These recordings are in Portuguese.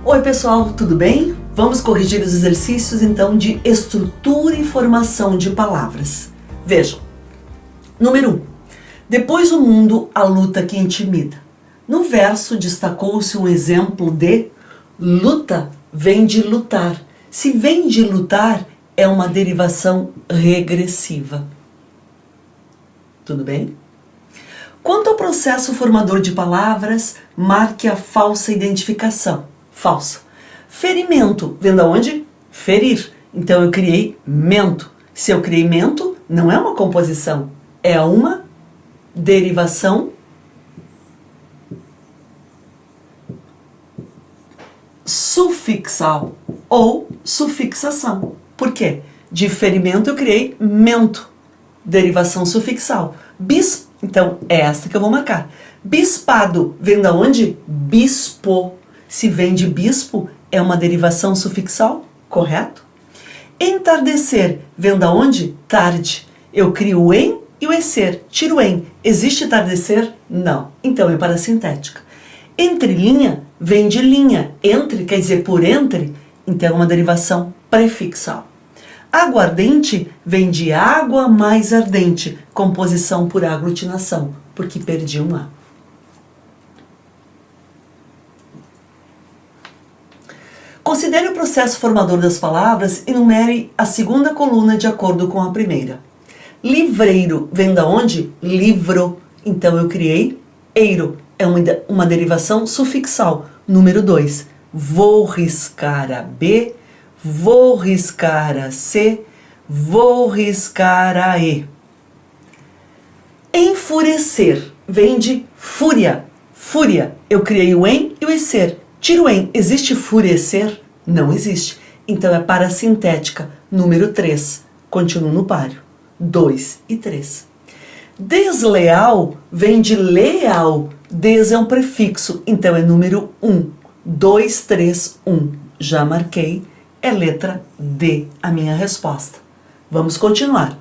Oi pessoal, tudo bem? Vamos corrigir os exercícios então de estrutura e formação de palavras. Vejam, número 1. Depois do mundo, a luta que intimida. No verso destacou-se um exemplo de luta vem de lutar. Se vem de lutar, é uma derivação regressiva. Tudo bem? Quanto ao processo formador de palavras, marque a falsa identificação. Falsa. Ferimento, vem da onde? Ferir. Então eu criei mento. Se eu criei mento, não é uma composição, é uma derivação sufixal ou sufixação. Por quê? De ferimento eu criei mento, derivação sufixal. Então é esta que eu vou marcar. Bispado, vem da onde? Bispo. Se vem de bispo, é uma derivação sufixal, correto? Entardecer, vem da onde? Tarde. Eu crio o em e o esser, tiro o em. Existe entardecer? Não. Então é parassintética. Entrelinha, vem de linha. Entre quer dizer por entre, então é uma derivação prefixal. Aguardente vem de água mais ardente, composição por aglutinação, porque perdi um A. Considere o processo formador das palavras e numere a segunda coluna de acordo com a primeira. Livreiro vem da onde? Livro. Então eu criei eiro. É uma derivação sufixal. Número 2. Vou riscar a B, vou riscar a C, vou riscar a E. Enfurecer vem de fúria. Fúria. Eu criei o em e o esser. Tiro o em. Existe furecer? Não existe. Então é parassintética. Número 3. Continuo no páreo. 2 e 3. Desleal vem de leal. Des é um prefixo. Então é número 1. 2, 3, 1. Já marquei. É letra D a minha resposta. Vamos continuar.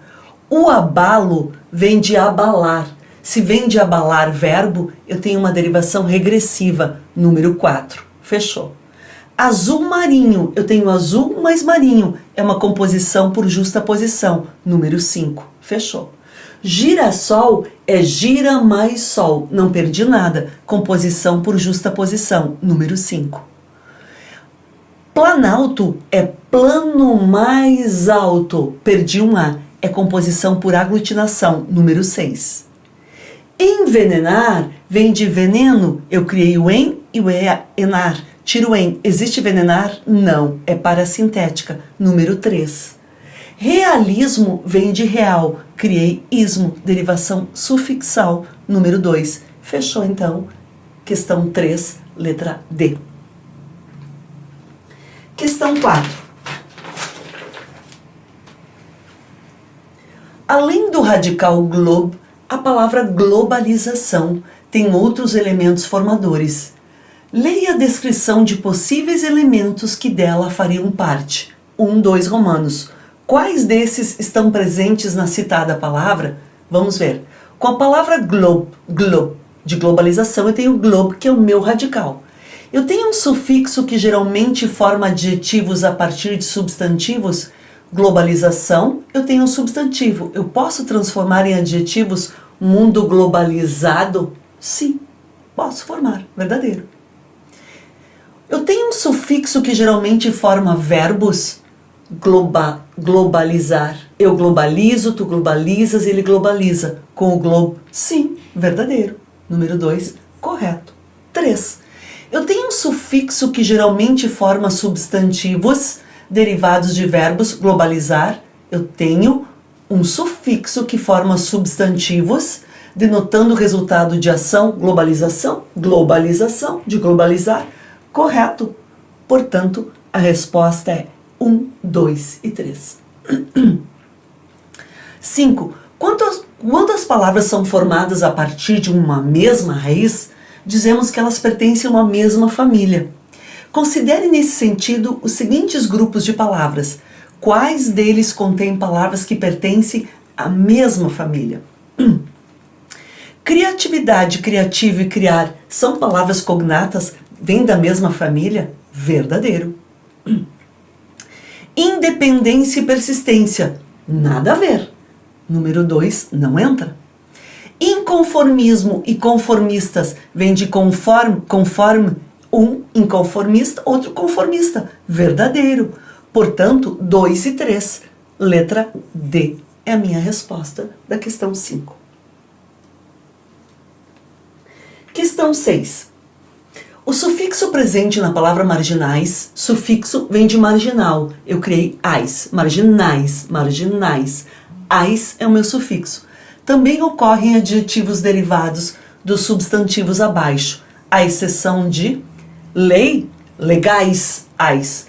O abalo vem de abalar. Se vem de abalar verbo, eu tenho uma derivação regressiva. Número 4. Fechou. Azul marinho, eu tenho azul mais marinho, é uma composição por justaposição. Número 5, fechou. Girassol é gira mais sol, não perdi nada, composição por justaposição. Número 5. Planalto é plano mais alto, perdi um A, é composição por aglutinação. Número 6. Envenenar vem de veneno, eu criei o em e o enar. Tiro o em. Existe venenar? Não. É parassintética. Número 3. Realismo vem de real. Criei ismo. Derivação sufixal. Número 2. Fechou então. Questão 3, letra D. Questão 4. Além do radical globe, a palavra globalização tem outros elementos formadores. Leia a descrição de possíveis elementos que dela fariam parte. 1, 2 romanos. Quais desses estão presentes na citada palavra? Vamos ver. Com a palavra globe, de globalização, eu tenho globe, que é o meu radical. Eu tenho um sufixo que geralmente forma adjetivos a partir de substantivos. Globalização, eu tenho um substantivo. Eu posso transformar em adjetivos mundo globalizado? Sim, posso formar. Verdadeiro. Eu tenho um sufixo que geralmente forma verbos. Globalizar. Eu globalizo, tu globalizas, ele globaliza. Com o globo, sim, verdadeiro. Número 2, correto. 3. Eu tenho um sufixo que geralmente forma substantivos derivados de verbos. Globalizar. Eu tenho um sufixo que forma substantivos denotando o resultado de ação. Globalização. Globalização, de globalizar. Correto. Portanto, a resposta é 1, 2 e 3. 5. Quando as palavras são formadas a partir de uma mesma raiz, dizemos que elas pertencem a uma mesma família. Considere nesse sentido os seguintes grupos de palavras. Quais deles contêm palavras que pertencem à mesma família? Criatividade, criativo e criar são palavras cognatas, vêm da mesma família? verdadeiro. Independência e persistência, nada a ver. Número 2 não entra. Inconformismo e conformistas, vem de conforme, um inconformista, outro conformista, verdadeiro. Portanto, 2 e 3, letra D é a minha resposta da questão 5. Questão 6. O sufixo presente na palavra marginais, sufixo vem de marginal. Eu criei ais, marginais, marginais. Ais é o meu sufixo. Também ocorrem adjetivos derivados dos substantivos abaixo, à exceção de lei, legais, ais,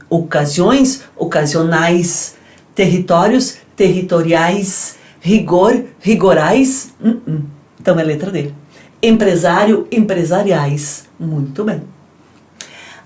ocasiões, ocasionais, territórios, territoriais, rigor, rigorais. Então é letra D. Empresário, empresariais. Muito bem.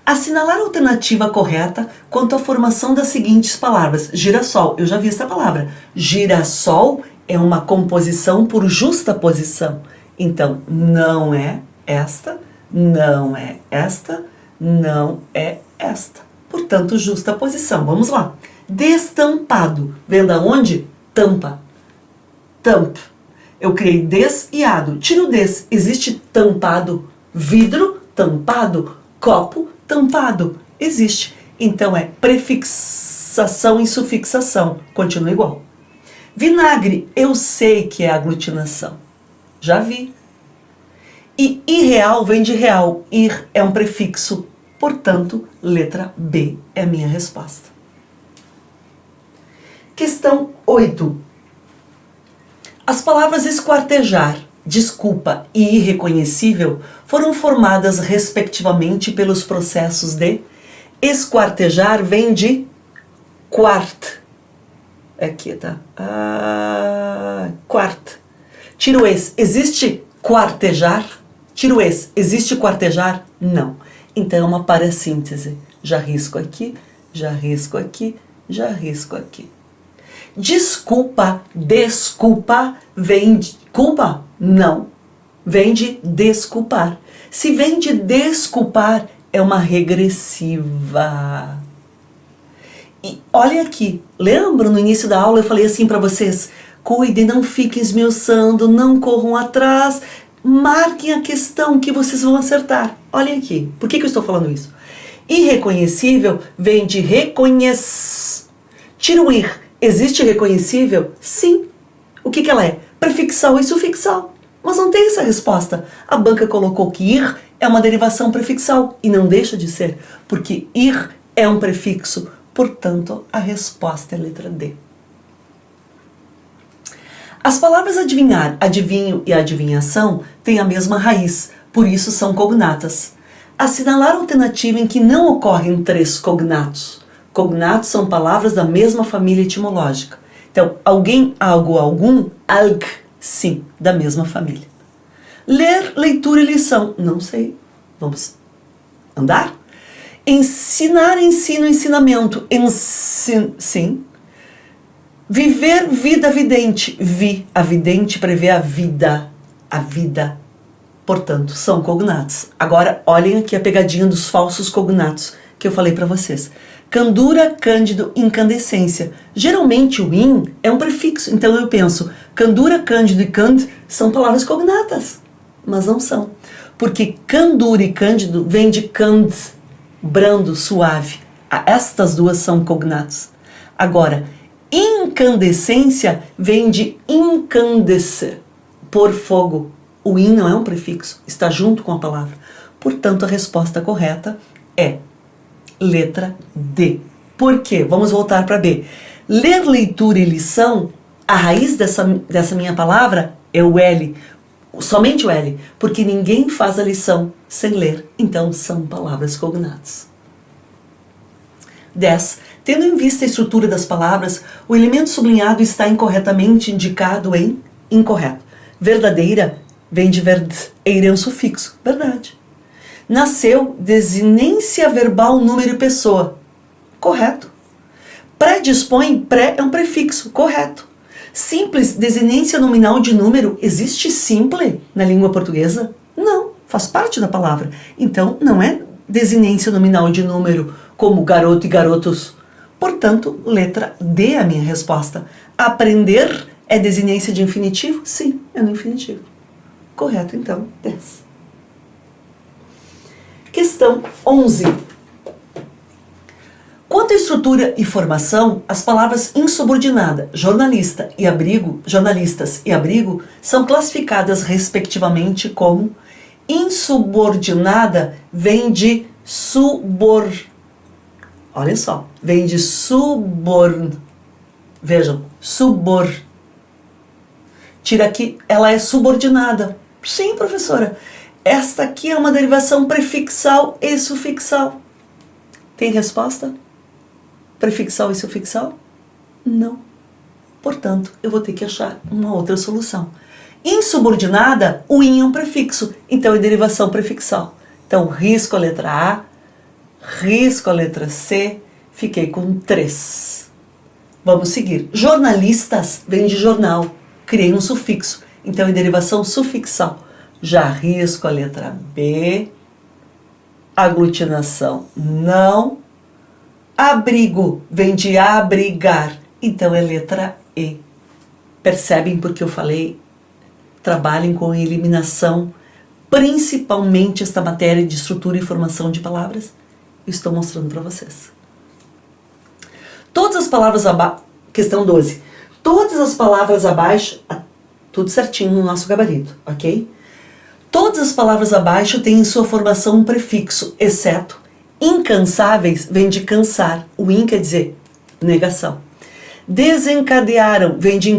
Assinalar a alternativa correta quanto à formação das seguintes palavras. Girassol, eu já vi essa palavra. Girassol é uma composição por justaposição. Então, não é esta, não é esta, não é esta. Portanto, justaposição. Vamos lá. Destampado. Vem da onde? Tampa. Tamp. Eu criei des e ado. Tiro des. Existe tampado? Vidro tampado. Copo tampado. Existe. Então é prefixação e sufixação. Continua igual. Vinagre. Eu sei que é aglutinação. Já vi. E irreal vem de real. Ir é um prefixo. Portanto, letra B é a minha resposta. Questão 8. As palavras esquartejar, desculpa e irreconhecível foram formadas respectivamente pelos processos de esquartejar vem de quart. Aqui, tá? Quart. Tiro esse. Existe quartejar? Tiro esse. Existe quartejar? Não. Então é uma parassíntese. Já risco aqui, já risco aqui, já risco aqui. Desculpa, desculpa, vem de culpa? Não. Vem de desculpar. Se vem de desculpar, é uma regressiva. E olha aqui, lembra no início da aula eu falei assim para vocês, cuidem, não fiquem esmiuçando, não corram atrás, marquem a questão que vocês vão acertar. Olhem aqui, por que eu estou falando isso? Irreconhecível vem de reconhecer. Tira o ir. Existe reconhecível? Sim. O que ela é? Prefixal e sufixal. Mas não tem essa resposta. A banca colocou que ir é uma derivação prefixal e não deixa de ser, porque ir é um prefixo. Portanto, a resposta é a letra D. As palavras adivinhar, adivinho e adivinhação têm a mesma raiz, por isso são cognatas. Assinalar a alternativa em que não ocorrem 3 cognatos. Cognatos são palavras da mesma família etimológica. Então, alguém, algo, algum, alg, sim, da mesma família. Ler, leitura e lição. Não sei. Vamos andar? Ensinar, ensino, ensinamento. Sim. Viver, vida, vidente. A vidente prevê a vida. A vida. Portanto, são cognatos. Agora, olhem aqui a pegadinha dos falsos cognatos que eu falei para vocês. Candura, cândido, incandescência. Geralmente o in é um prefixo, então eu penso, candura, cândido e cand são palavras cognatas, mas não são. Porque candura e cândido vem de cand, brando, suave. Estas duas são cognatos. Agora, incandescência vem de incandecer, pôr fogo. O in não é um prefixo, está junto com a palavra. Portanto, a resposta correta é letra D. Por quê? Vamos voltar para B. Ler, leitura e lição, a raiz dessa minha palavra é o L. Somente o L. Porque ninguém faz a lição sem ler. Então, são palavras cognatas. 10. Tendo em vista a estrutura das palavras, o elemento sublinhado está incorretamente indicado em incorreto. Verdadeira vem de eira é um sufixo. Verdade. Nasceu, desinência verbal, número e pessoa. Correto. Predispõe, pré é um prefixo. Correto. Simples, desinência nominal de número. Existe simple na língua portuguesa? Não, faz parte da palavra. Então, não é desinência nominal de número, como garoto e garotos. Portanto, letra D é a minha resposta. Aprender é desinência de infinitivo? Sim, é no infinitivo. Correto, então, 10. Questão 11. Quanto à estrutura e formação, as palavras insubordinada, jornalistas e abrigo são classificadas respectivamente como insubordinada vem de olha só, vem de vejam, tira aqui, ela é subordinada. Sim, professora, esta aqui é uma derivação prefixal e sufixal. Tem resposta? Prefixal e sufixal? Não. Portanto, eu vou ter que achar uma outra solução. Insubordinada, o in é um prefixo, então é derivação prefixal. Então, risco a letra A, risco a letra C, fiquei com 3. Vamos seguir. Jornalistas vem de jornal, criei um sufixo, então é derivação sufixal. Já risco a letra B, aglutinação não. Abrigo vem de abrigar, então é letra E. Percebem porque eu falei? Trabalhem com eliminação, principalmente esta matéria de estrutura e formação de palavras. Estou mostrando para vocês. Todas as palavras abaixo, questão 12. Todas as palavras abaixo, tudo certinho no nosso gabarito, ok? Todas as palavras abaixo têm em sua formação um prefixo, exceto incansáveis vem de cansar, o in quer dizer negação. Desencadearam vem de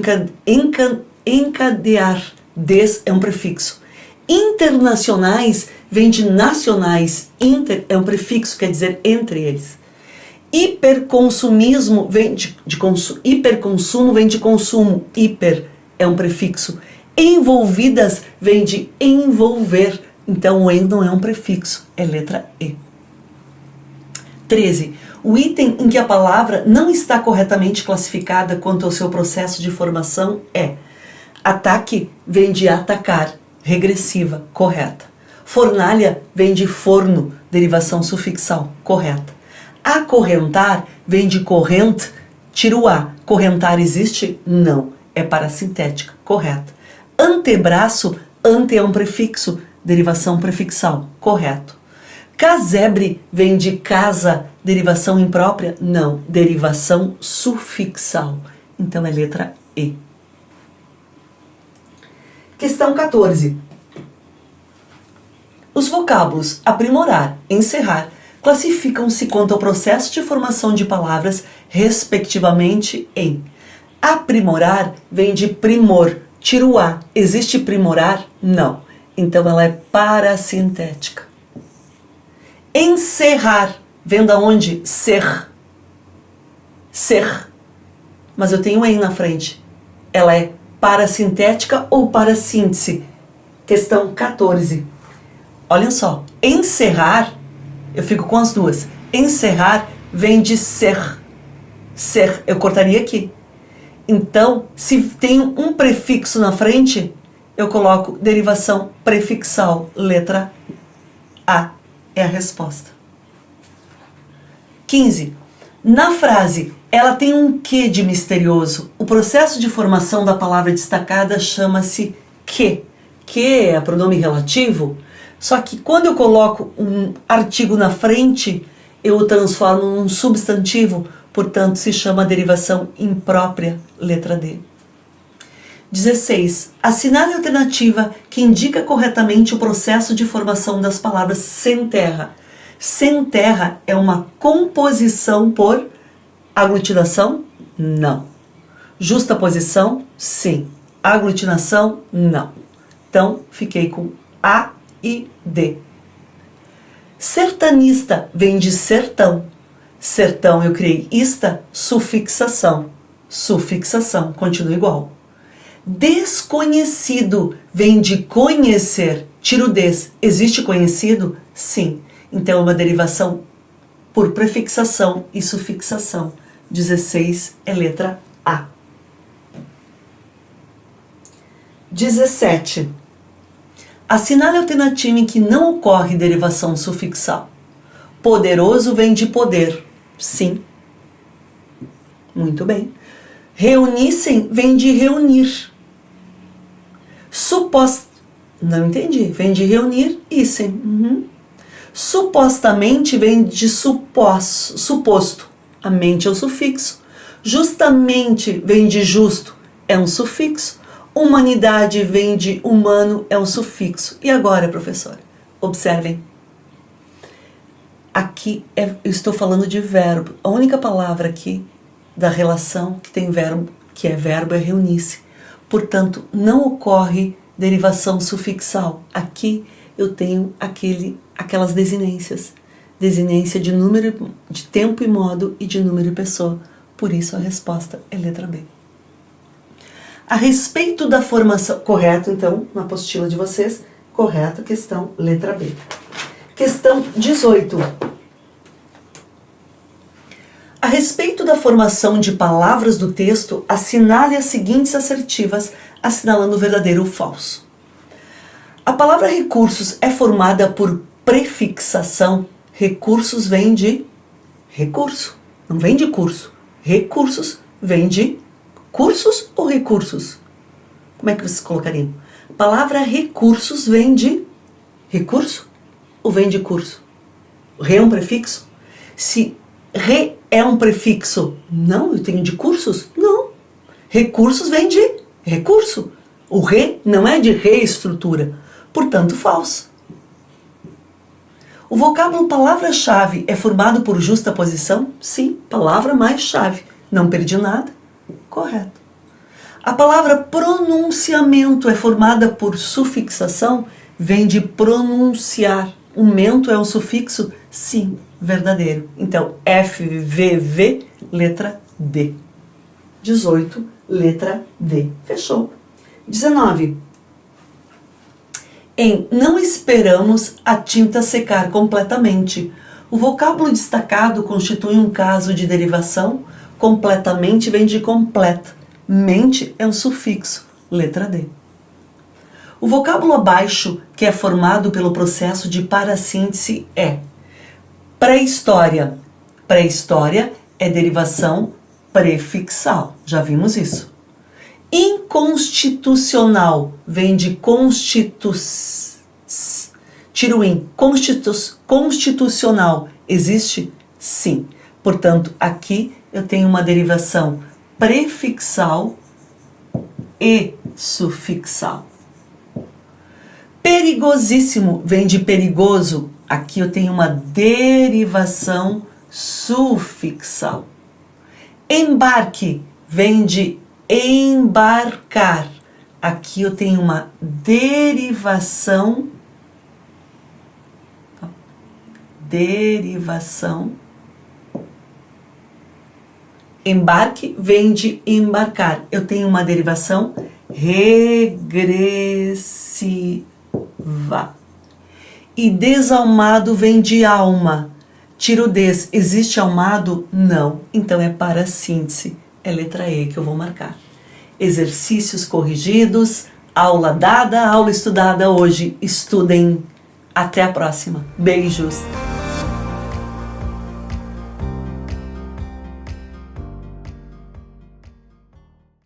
encadear, des é um prefixo. Internacionais vem de nacionais, inter é um prefixo, quer dizer entre eles. Hiperconsumismo vem hiperconsumo vem de consumo, hiper é um prefixo. Envolvidas vem de envolver, então o en não é um prefixo, é letra E. 13. O item em que a palavra não está corretamente classificada quanto ao seu processo de formação é: ataque vem de atacar, regressiva, correta. Fornalha vem de forno, derivação sufixal, correta. Acorrentar vem de corrente, tira o A. Correntar existe? Não. É parasintética, correta. Antebraço, ante é um prefixo, derivação prefixal, correto. Casebre vem de casa, derivação imprópria? Não, derivação sufixal. Então é letra E. Questão 14. Os vocábulos aprimorar, encerrar, classificam-se quanto ao processo de formação de palavras, respectivamente, em: aprimorar vem de primor, tira o A. Existe primorar? Não. Então ela é parasintética. Encerrar vem da onde? Ser. Ser. Mas eu tenho em na frente. Ela é parasintética ou parassíntese? Questão 14. Olhem só. Encerrar, eu fico com as duas. Encerrar vem de ser. Ser, eu cortaria aqui. Então, se tem um prefixo na frente, eu coloco derivação prefixal, letra A. É a resposta. 15. Na frase, ela tem um quê de misterioso. O processo de formação da palavra destacada chama-se que. Que é pronome relativo, só que quando eu coloco um artigo na frente, eu o transformo num substantivo, portanto se chama derivação imprópria, letra D. 16. Assinale a alternativa que indica corretamente o processo de formação das palavras sem terra. Sem terra é uma composição por aglutinação? Não. Justaposição? Sim. Aglutinação? Não. Então, fiquei com A e D. Sertanista vem de sertão. Sertão eu criei ista, sufixação. Sufixação, continua igual. Desconhecido vem de conhecer, tira o des. Existe conhecido? Sim. Então é uma derivação por prefixação e sufixação. 16 é letra A. 17. Assinale a alternativa em que não ocorre derivação sufixal. Poderoso vem de poder. Sim. Muito bem. Reunissem vem de reunir. Não entendi. Vem de reunir, issem. Supostamente vem de suposto. A mente é o sufixo. Justamente vem de justo, é um sufixo. Humanidade vem de humano, é um sufixo. E agora, professora? Observem. Aqui eu estou falando de verbo. A única palavra aqui da relação que tem verbo, que é verbo, é reunir-se. Portanto, não ocorre derivação sufixal. Aqui eu tenho aquelas desinências. Desinência de número, de tempo e modo e de número e pessoa. Por isso a resposta é letra B. A respeito da formação... Correto, então, na apostila de vocês. Correta questão, letra B. Questão 18. A respeito da formação de palavras do texto, assinale as seguintes assertivas, assinalando o verdadeiro ou falso. A palavra recursos é formada por prefixação. Recursos vem de recurso, não vem de curso. Recursos vem de cursos ou recursos? Como é que vocês colocariam? A palavra recursos vem de recurso ou vem de curso? Re é um prefixo? Se re é um prefixo, não, eu tenho de cursos? Não. Recursos vem de recurso. O re não é de reestrutura, portanto falso. O vocábulo palavra-chave é formado por justaposição? Sim, palavra mais chave. Não perdi nada? Correto. A palavra pronunciamento é formada por sufixação? Vem de pronunciar. O mento é um sufixo? Sim, verdadeiro. Então, FVV, letra D. 18, letra D. Fechou. 19. Em não esperamos a tinta secar completamente. O vocábulo destacado constitui um caso de derivação. Completamente vem de completa. Mente é um sufixo. Letra D. O vocábulo abaixo, que é formado pelo processo de parassíntese, é pré-história. Pré-história é derivação prefixal. Já vimos isso. Inconstitucional vem de tira o in. Constitucional existe? Sim. Portanto, aqui eu tenho uma derivação prefixal e sufixal. Perigosíssimo vem de perigoso. Aqui eu tenho uma derivação sufixal. Embarque vem de embarcar. Aqui eu tenho uma derivação embarque vem de embarcar. Eu tenho uma derivação regressiva. E desalmado vem de alma. Tiro des. Existe almado? Não. Então é para síntese. É letra E que eu vou marcar. Exercícios corrigidos. Aula dada, aula estudada hoje. Estudem. Até a próxima. Beijos.